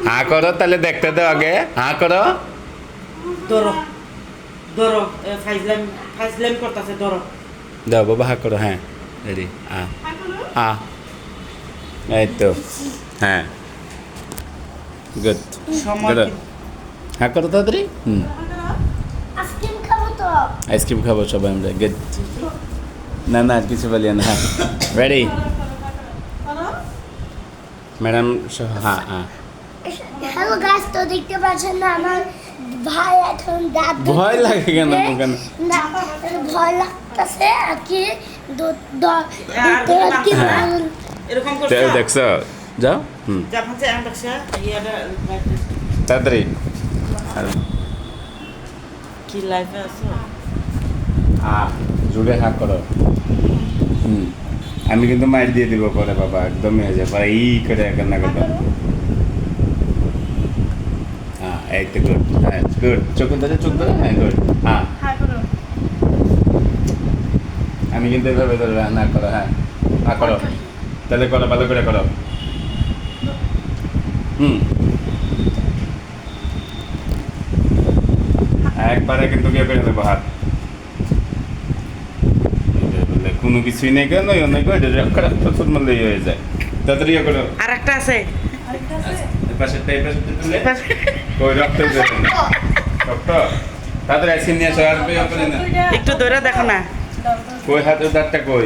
হ্যাঁ করো তাহলে দেখতে দাও আগে হ্যাঁ করো ধরো ধরো ফাইজলাম ফাইজলাম করতেছে ধরো দাও বাবা হ্যাঁ করো হ্যাঁ রেডি আ এই তো হ্যাঁ গুড সময় হ্যাঁ করো তাড়াতাড়ি আইসক্রিম খাবো তো। আইসক্রিম খাবো সবাই আমরা গুড না না আর কিছু বলি না হ্যাঁ রেডি ম্যাডাম হ্যাঁ হ্যাঁ হ্যালো গাইস, তো দেখতে পাচ্ছেন না আমার ভাই এখন দাঁত ভয় লাগে কেন কেন না ভয় লাগতেছে আর কি এরকম করছে দেখছো যাও যখন যে আমি দেখছে ইয়াটা তাড়াতাড়ি কি লাইফে আছে জুড়ে হাঁ করো আমি কিন্তু মাইর দিয়ে দিব পরে বাবা একদমই হয়ে যায় পরে ই করে কান্না করতাম হ্যাঁ এই তো গুড হ্যাঁ গুড চোখ ধরে হ্যাঁ গুড হ্যাঁ আমি কিন্তু এভাবে ধরবে না করো হ্যাঁ হ্যাঁ করো তাহলে করো ভালো করে করো একবারে কিন্তু গিয়ে করে দেবো হাত কোনো কিছুই নেই কেন অনেক খারাপ প্রচুর মূল্য হয়ে যায় তাড়াতাড়ি করো আর একটা আছে পাশেরটা এই পাশেরটা তুলে কই রক্ত বের না রক্ত তাড়াতাড়ি আইসক্রিম নিয়ে আসো আর করে না একটু ধরে দেখো না কই হাতের দাঁতটা কই